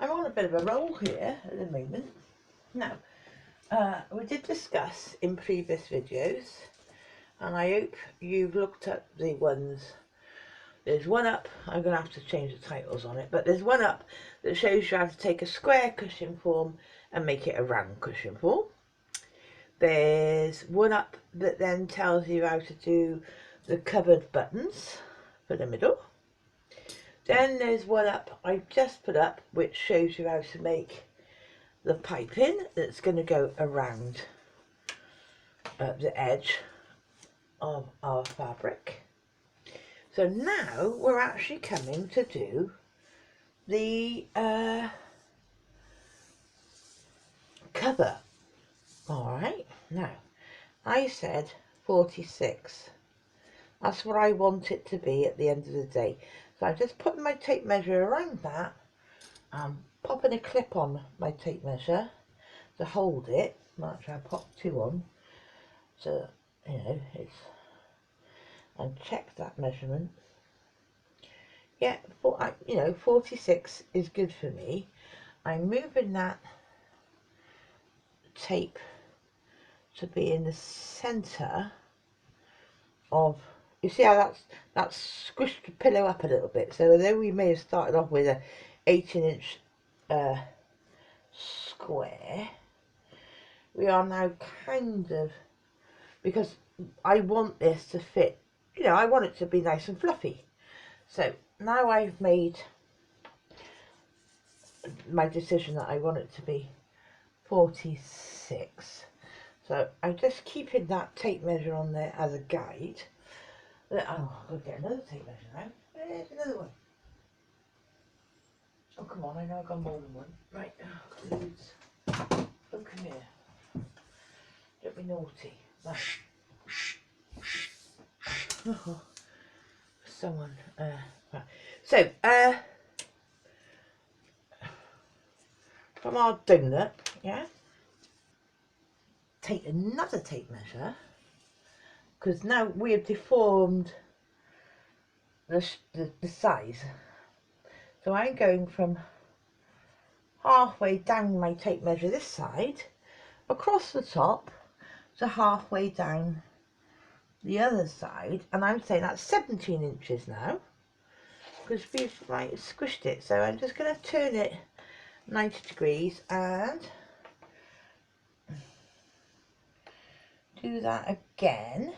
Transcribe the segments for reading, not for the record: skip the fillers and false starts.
I'm on a bit of a roll here at the moment. Now, we did discuss in previous videos, and I hope you've looked at the ones. There's one up, I'm going to have to change the titles on it, but there's one up that shows you how to take a square cushion form and make it a round cushion form. There's one up that then tells you how to do the covered buttons for the middle. Then there's one up I've just put up which shows you how to make the piping that's going to go around the edge of our fabric. So now we're actually coming to do the cover. Alright, now I said 46. That's what I want it to be at the end of the day. So I'm just putting my tape measure around that. I'm popping a clip on my tape measure to hold it. Actually, I popped 2 on. So, you know, it's... and check that measurement. Yeah, you know, 46 is good for me. I'm moving that tape to be in the centre of... You see how that's squished the pillow up a little bit. So although we may have started off with a 18-inch square, we are now kind of, because I want this to fit, you know, I want it to be nice and fluffy. So now I've made my decision that I want it to be 46. So I'm just keeping that tape measure on there as a guide. Oh, I've got to get another tape measure now. There's another one. Oh, come on, I know I've got more than one. Right, oh, come here. Don't be naughty. Right. Oh, someone, right. So, from our donut, yeah, take another tape measure, because now we have deformed the size. So I'm going from halfway down my tape measure this side, across the top, to halfway down the other side, and I'm saying that's 17 inches now, because we've like squished it. So I'm just going to turn it 90 degrees and do that again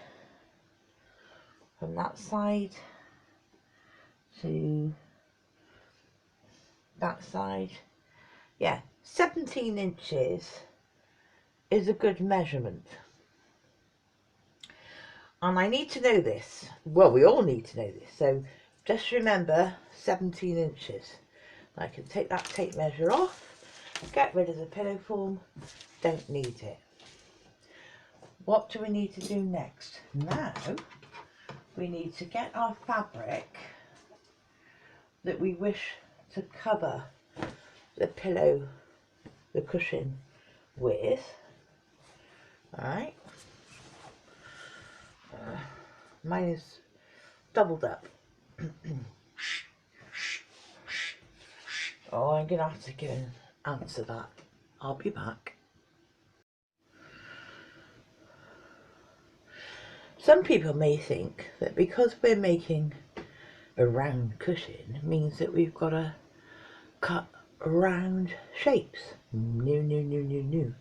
from that side to that side. Yeah, 17 inches is a good measurement, and I need to know this. Well, we all need to know this, so just remember 17 inches. I can take that tape measure off, get rid of the pillow form, don't need it. What do we need to do next? Now we need to get our fabric that we wish to cover the pillow, the cushion with. Alright, mine is doubled up. Oh, I'm going to have to go and answer that. I'll be back. Some people may think that because we're making a round cushion means that we've got to cut round shapes. No, no, no, no, no.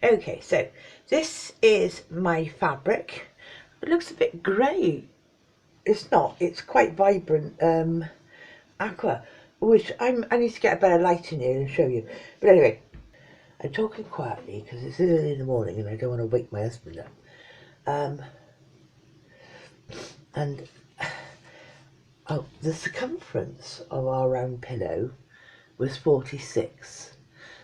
Okay, so this is my fabric. It looks a bit grey. It's not, it's quite vibrant aqua, which I need to get a better light in here and show you. But anyway, I'm talking quietly because it's early in the morning and I don't want to wake my husband up. And oh, the circumference of our round pillow was 46.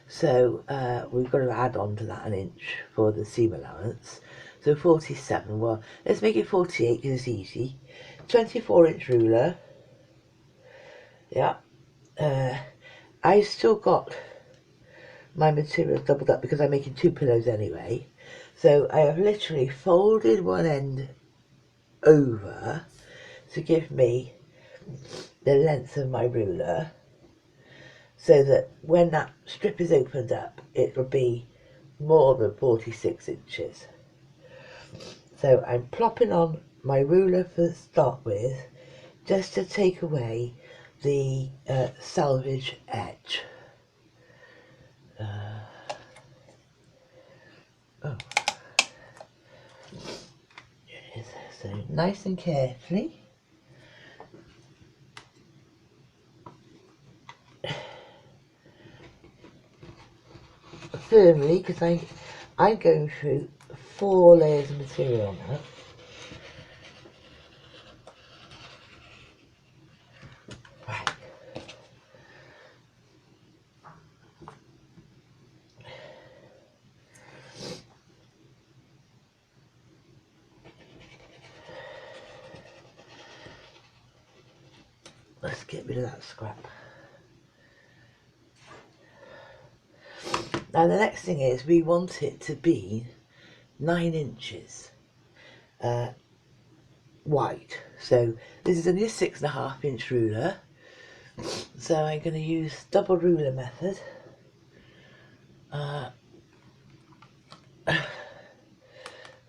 So we've got to add on to that an inch for the seam allowance. So 47, well, let's make it 48 because it's easy. 24-inch ruler. Yeah. I've still got my materials doubled up because I'm making 2 pillows anyway. So I have literally folded one end over to give me the length of my ruler. so that when that strip is opened up, it will be more than 46 inches. So I'm plopping on my ruler to start with, just to take away the selvage edge. Oh, here it is. So nice and carefully. Firmly, because I'm going through 4 layers of material now. Right. Let's get rid of that scrap. Now the next thing is we want it to be 9 inches wide. So this is only a 6.5 inch ruler. So I'm going to use double ruler method.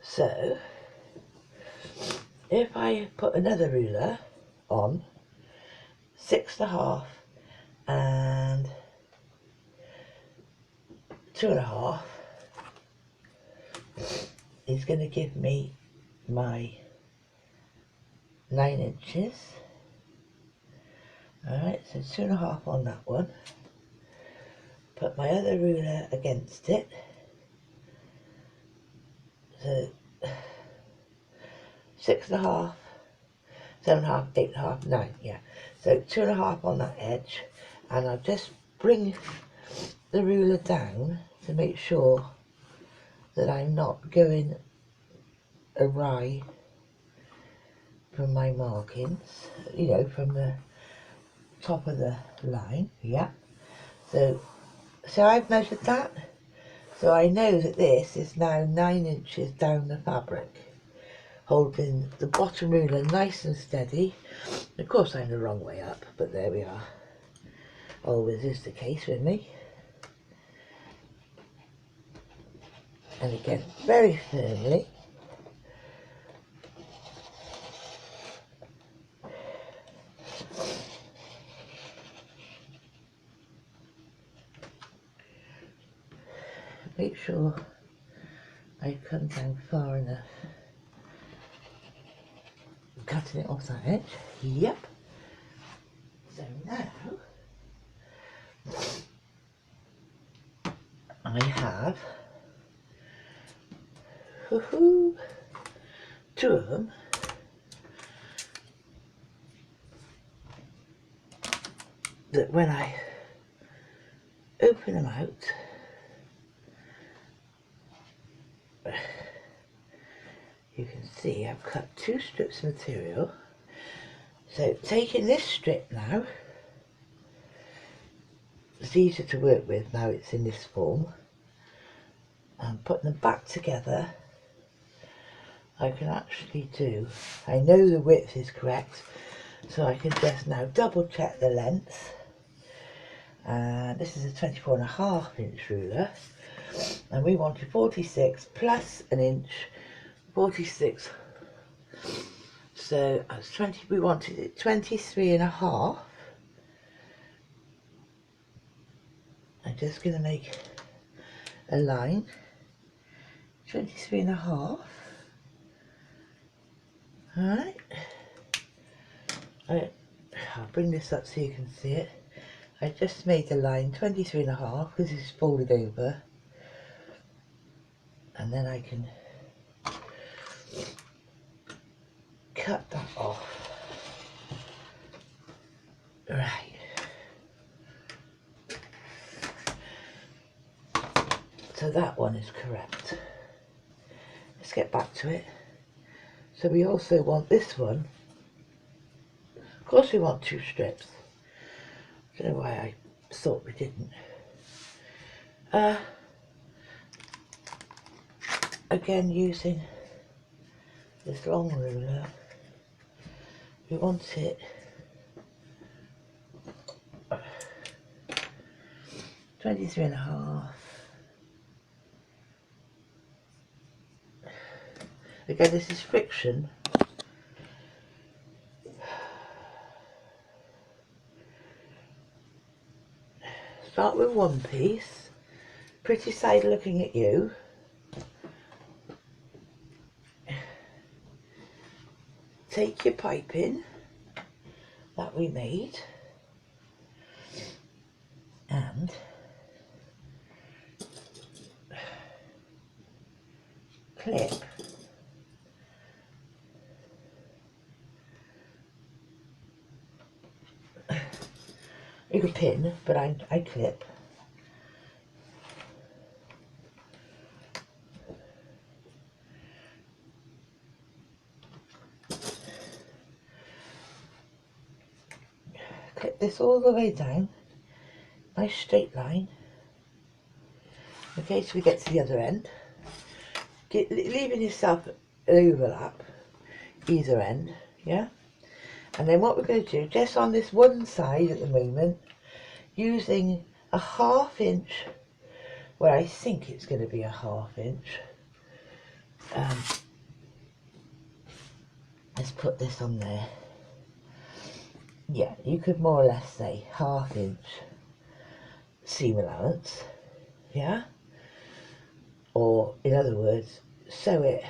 So if I put another ruler on, 6.5 and 2.5 is going to give me my 9 inches. Alright, so 2.5 on that one. Put my other ruler against it. So 6.5, 7.5, 8.5, 9, yeah. So 2.5 on that edge, and I'll just bring the ruler down to make sure that I'm not going awry from my markings, you know, from the top of the line, yeah. So I've measured that, so I know that this is now 9 inches down the fabric, holding the bottom ruler nice and steady. Of course I'm the wrong way up, but there we are. Always is the case with me. And again, very firmly. Make sure I come down far enough. Cutting it off that edge. Yep. So now I have two of them. That when I open them out, you can see I've cut 2 strips of material. So taking this strip now, it's easier to work with now it's in this form, and putting them back together, I can actually do, I know the width is correct, so I can just now double check the length. And this is a 24.5 inch ruler, and we wanted 46 plus an inch, 46. So that's 20, we wanted it 23.5. I'm just going to make a line, 23.5. Alright, I'll bring this up so you can see it. I just made a line 23.5 because it's folded over, and then I can cut that off. Right, so that one is correct. Let's get back to it. So we also want this one, of course we want 2 strips. I don't know why I thought we didn't. Again, using this long ruler, we want it 23.5. Again, this is friction. Start with one piece, pretty side looking at you. Take your piping that we made and clip you could pin, but I clip. Clip this all the way down, nice straight line. Okay, so we get to the other end, leaving yourself an overlap either end, yeah? And then what we're going to do, just on this one side at the moment, using a 1/2 inch, where I think it's going to be a 1/2 inch, let's put this on there. Yeah, you could more or less say 1/2 inch seam allowance, yeah? Or in other words, sew it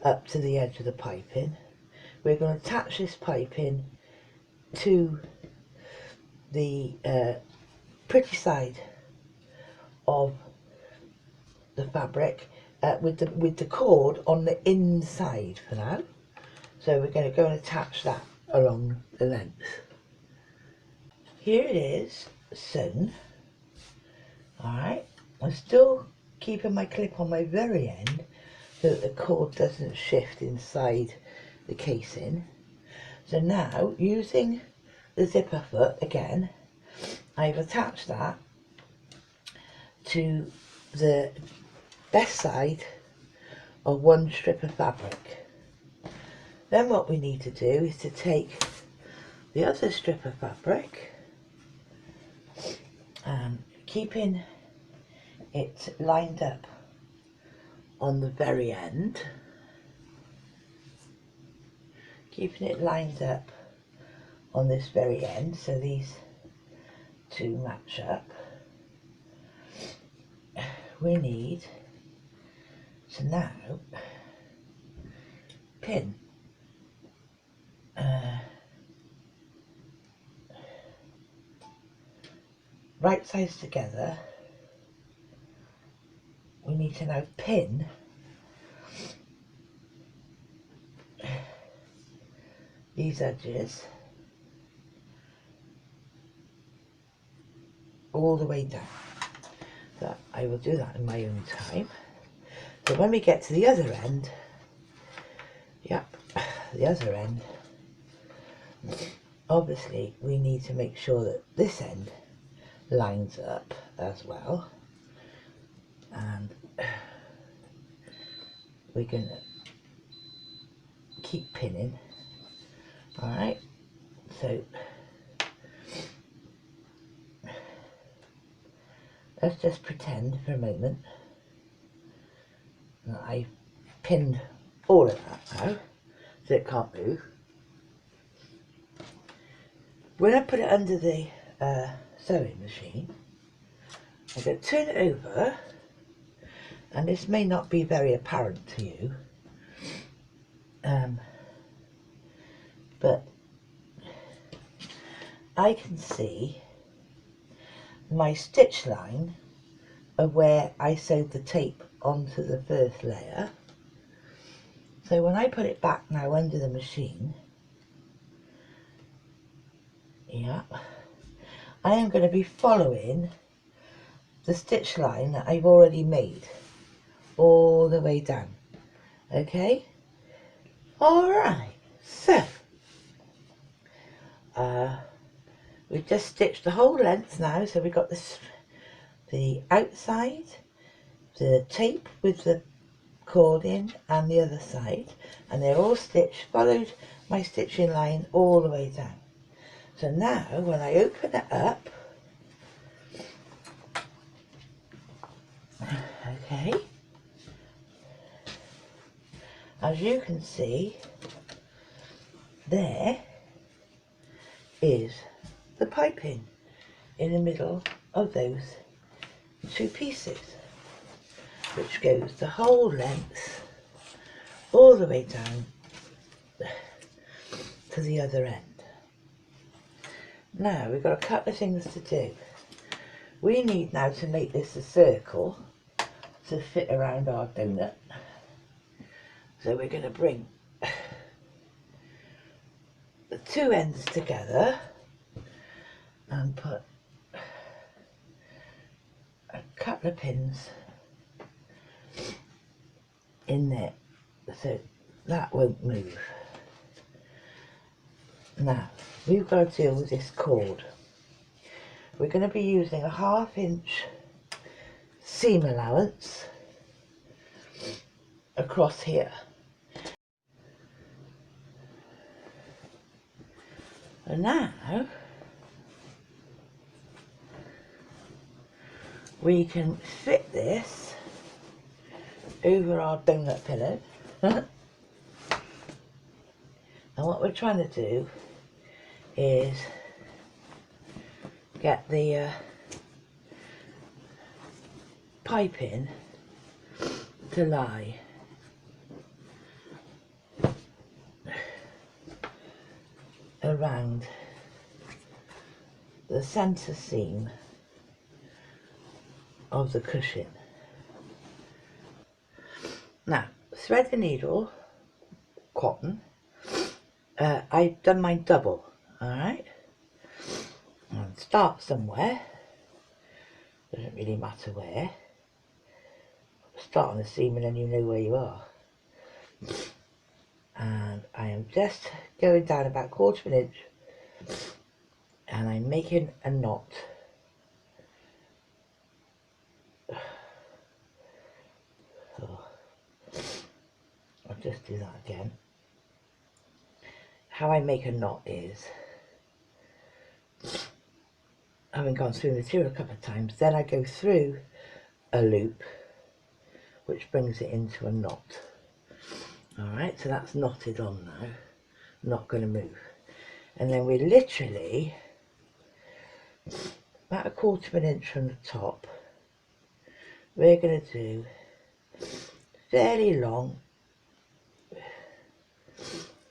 up to the edge of the piping. We're going to attach this piping to the pretty side of the fabric with the cord on the inside for now. So we're going to go and attach that along the length. Here it is, sewn. Alright, I'm still keeping my clip on my very end so that the cord doesn't shift inside the casing. So now, using the zipper foot again, I've attached that to the best side of one strip of fabric. Then what we need to do is to take the other strip of fabric and keeping it lined up on the very end, keeping it lined up on this very end so these two match up, we need to now pin right sides together. We need to now pin these edges all the way down. So I will do that in my own time. So when we get to the other end, yep, the other end, obviously we need to make sure that this end lines up as well, and we're going to keep pinning. Alright, so let's just pretend for a moment that I've pinned all of that now so it can't move. When I put it under the sewing machine, I'm going to turn it over, and this may not be very apparent to you, but I can see my stitch line of where I sewed the tape onto the first layer. So when I put it back now under the machine, yeah, I am going to be following the stitch line that I've already made all the way down. Okay, alright, so we've just stitched the whole length now, so we've got this, the outside, the tape with the cord in, and the other side, and they're all stitched, followed my stitching line all the way down. So now when I open it up, Okay, as you can see, there is the piping in the middle of those two pieces, which goes the whole length all the way down to the other end. Now we've got a couple of things to do. We need now to make this a circle to fit around our donut. So we're going to bring the two ends together and put a couple of pins in there so that won't move. Now we've got to deal with this cord. We're going to be using a 1/2 inch seam allowance across here. And now we can fit this over our donut pillow. And what we're trying to do is get the piping to lie around the centre seam of the cushion. Now, thread the needle, cotton. I've done mine double, alright? And start somewhere, doesn't really matter where. Start on the seam and then you know where you are. And I am just going down about 1/4 of an inch and I'm making a knot. So I'll just do that again. How I make a knot is, having gone through the material a couple of times, then I go through a loop which brings it into a knot. Alright, so that's knotted on now, not going to move. And then we're literally about 1/4 of an inch from the top, we're going to do fairly long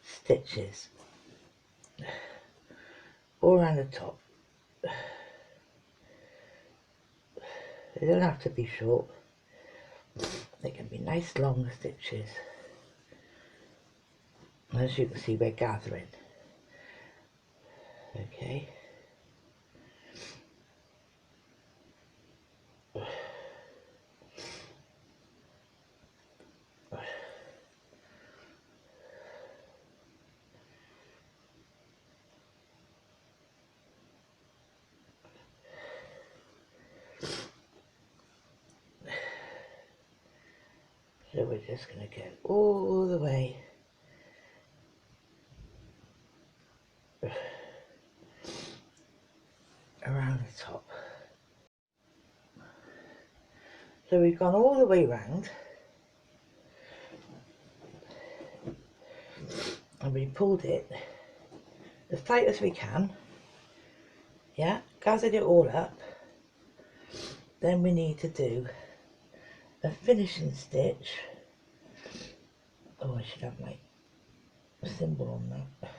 stitches all around the top. They don't have to be short, they can be nice long stitches. As you can see, we're gathering. Okay. So we're just going to go all the way around the top. So we've gone all the way round and we pulled it as tight as we can. Yeah, gathered it all up. Then we need to do a finishing stitch. Oh, I should have my symbol on that.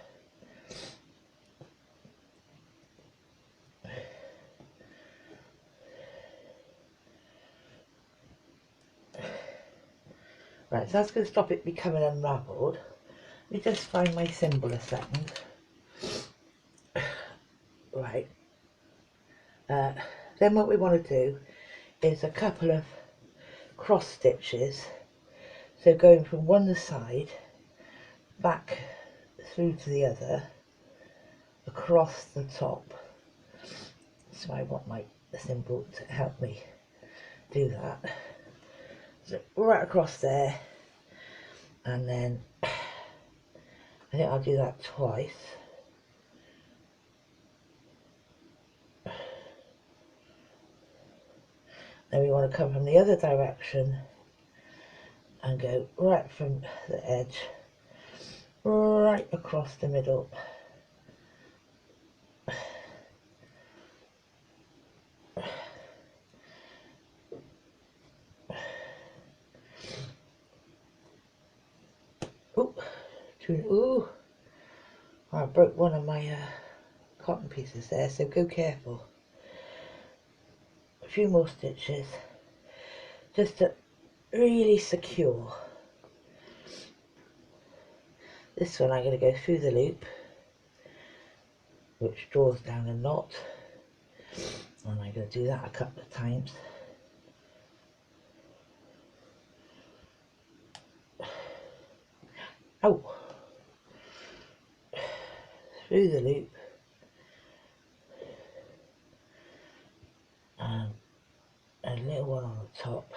Right, so that's going to stop it becoming unravelled. Let me just find my symbol a second. Right. Then what we want to do is a couple of cross stitches. So going from one side back through to the other, across the top. So I want the symbol to help me do that. So right across there, and then I think I'll do that twice. Then we want to come from the other direction and go right from the edge right across the middle. Ooh, I broke one of my cotton pieces there, so go careful. A few more stitches just to really secure. This one I'm going to go through the loop, which draws down a knot, and I'm going to do that a couple of times. Oh, through the loop, and a little one on the top,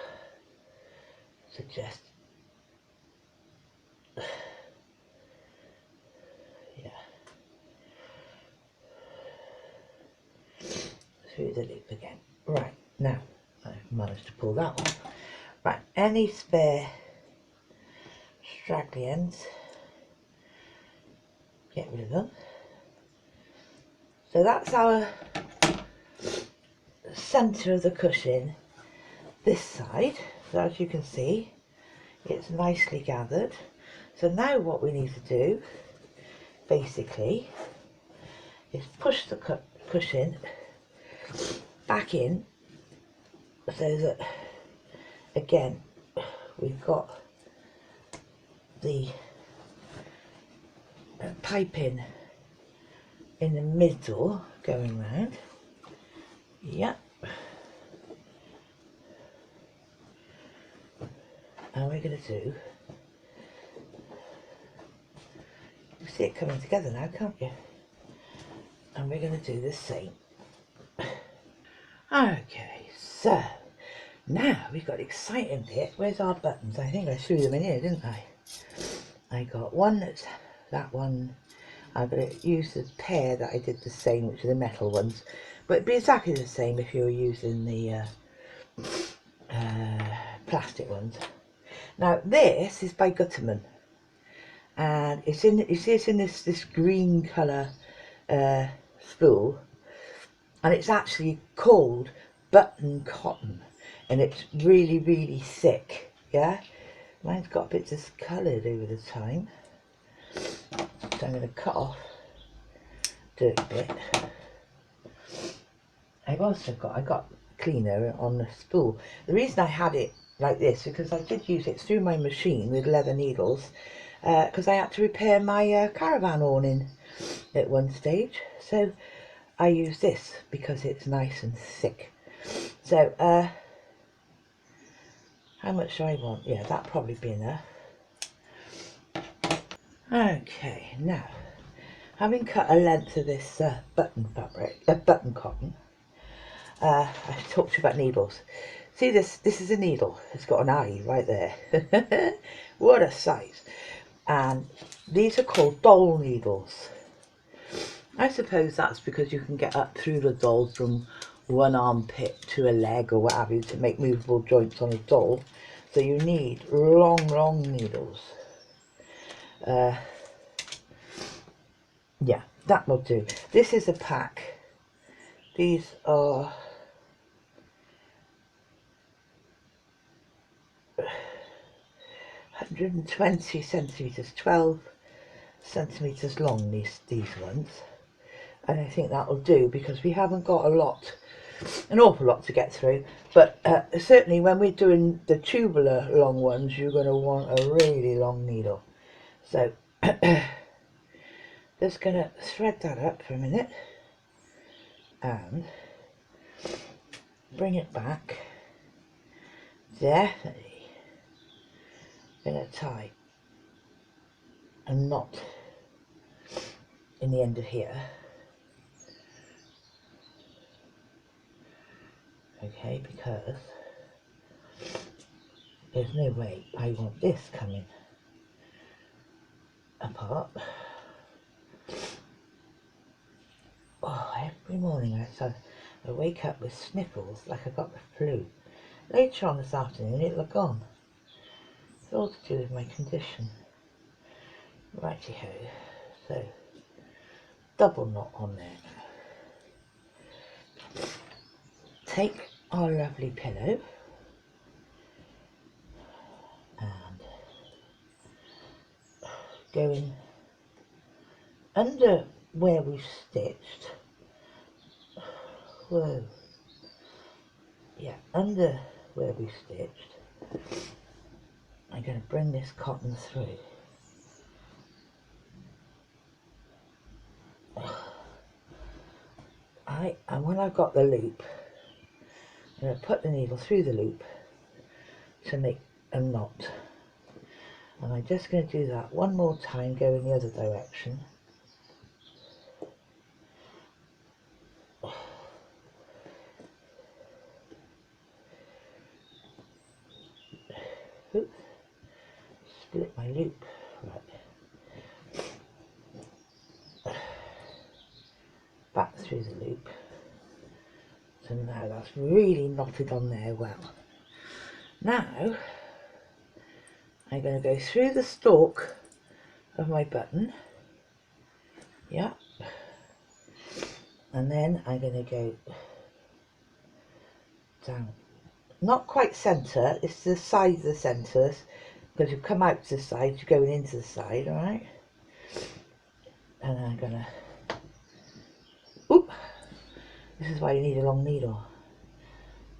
suggest, yeah, through the loop again. Right, now I've managed to pull that one. Right, any spare straggly ends, get rid of them. So that's our centre of the cushion this side. So as you can see, it's nicely gathered. So now what we need to do basically is push the cushion back in, so that again we've got the piping in the middle going round. Yep. And we're going to do, you see it coming together now, can't you? And we're going to do the same. Okay, so now we've got exciting bit. Where's our buttons? I think I threw them in here, didn't I? I got one that's that one. I'm going to use the pair that I did the same, which are the metal ones, but it'd be exactly the same if you were using the plastic ones. Now this is by Gutterman, and it's in, you see it's in this green colour spool, and it's actually called button cotton, and it's really thick. Yeah, mine's got bits discoloured over the time, so I'm going to cut off dirt bit. I got cleaner on the spool. The reason I had it like this because I did use it through my machine with leather needles, because I had to repair my caravan awning at one stage, so I use this because it's nice and thick. So how much do I want? Yeah, that'll probably be enough. Okay, now having cut a length of this button fabric, button cotton, I talked to you about needles. See this is a needle. It's got an eye right there. What a size. And these are called doll needles. I suppose that's because you can get up through the doll from one armpit to a leg or what have you to make movable joints on a doll. So you need long needles. Yeah, that will do. This is a pack. These are 120 centimetres, 12 centimetres long, these ones. And I think that'll do because we haven't got an awful lot to get through. But certainly when we're doing the tubular long ones, you're going to want a really long needle. So just going to thread that up for a minute and bring it back. Definitely going to tie a knot in the end of here. Okay, because there's no way I want this coming apart. Oh, every morning I wake up with sniffles like I got the flu. later on this afternoon it'll have gone. It's all to do with my condition. Righty-ho. So, double knot on there now. Take our lovely pillow and go in under where we've stitched. Whoa. Yeah, under where we've stitched. I'm going to bring this cotton through. And when I've got the loop, I'm going to put the needle through the loop to make a knot. And I'm just going to do that one more time, go in the other direction. Oops, split my loop. Right. Back through the loop. So now that's really knotted on there well. Now I'm going to go through the stalk of my button, yeah, and then I'm going to go down, not quite centre, it's the side of the centres, because you come out to the side, you're going into the side, alright, and I'm going to, oop, this is why you need a long needle,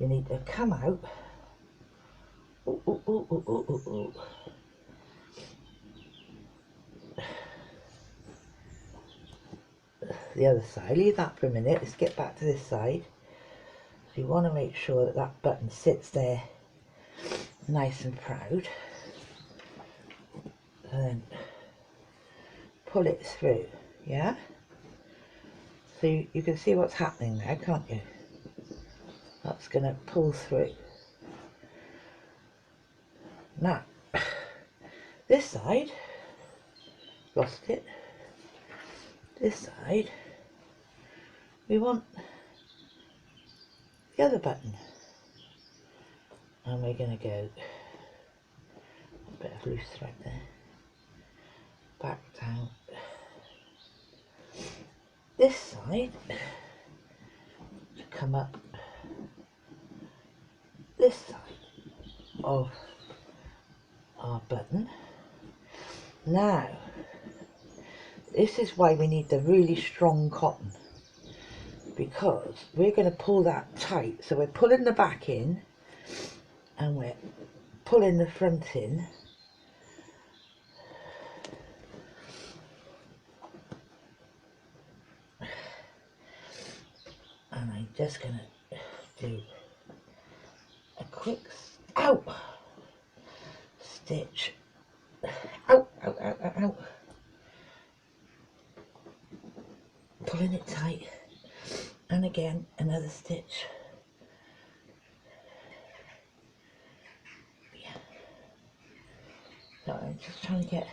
you need to come out, ooh, ooh, ooh, ooh, ooh, ooh, ooh. The other side, leave that for a minute, let's get back to this side. So you want to make sure that that button sits there nice and proud, and then pull it through, yeah, so you can see what's happening now, can't you? That's going to pull through. Now this side, lost it, this side we want the other button, and we're going to go a bit of loose thread there, back down this side to come up this side of our button. Now this is why we need the really strong cotton, because we're going to pull that tight, so we're pulling the back in and we're pulling the front in, and I'm just going to do a quick stitch, pulling it tight, and again another stitch, yeah. So I'm just trying to get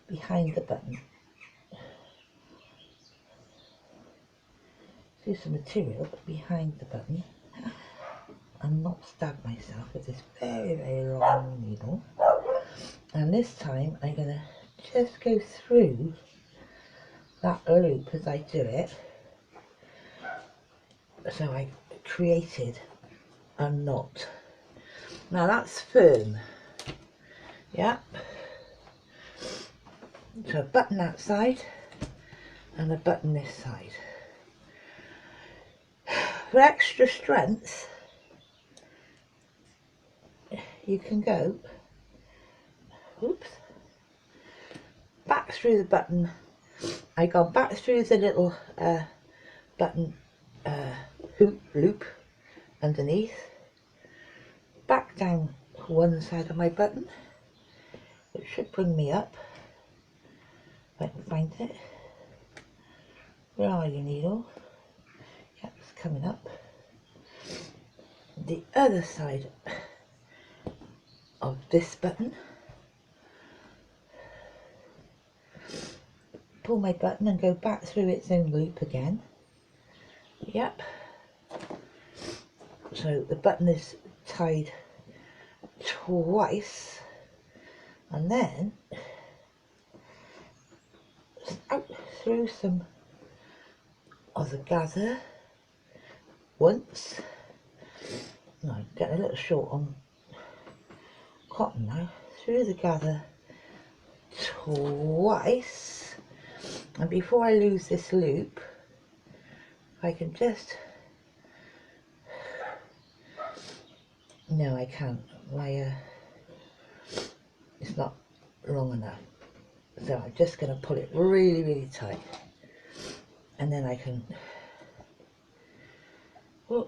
behind the button, do some material behind the button and not stab myself with this very, very long needle. And this time I'm going to just go through that loop as I do it, so I created a knot. Now that's firm, yeah, so a button that side and a button this side. For extra strength you can go, oops, back through the button. I go back through the little button hoop loop underneath, back down one side of my button, which should bring me up, if I can find it. Where are you, needle? Yep, it's coming up. The other side of this button, pull my button and go back through its own loop again. Yep, So the button is tied twice, and then out through some of the gather once. No, I'm getting a little short on cotton now. Through the gather twice, and before I lose this loop, I can just, no I can't, it's not long enough, so I'm just going to pull it really tight, and then I can, oh,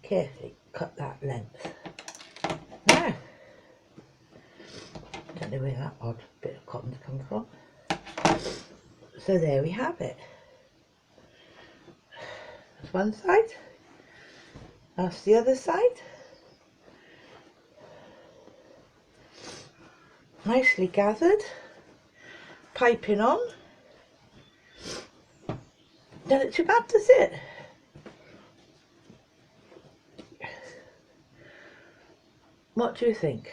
carefully cut that length. Now, don't know where that odd bit of cotton's come from. So there we have it. That's one side, that's the other side. Nicely gathered, piping on. Don't look too bad, does it? What do you think?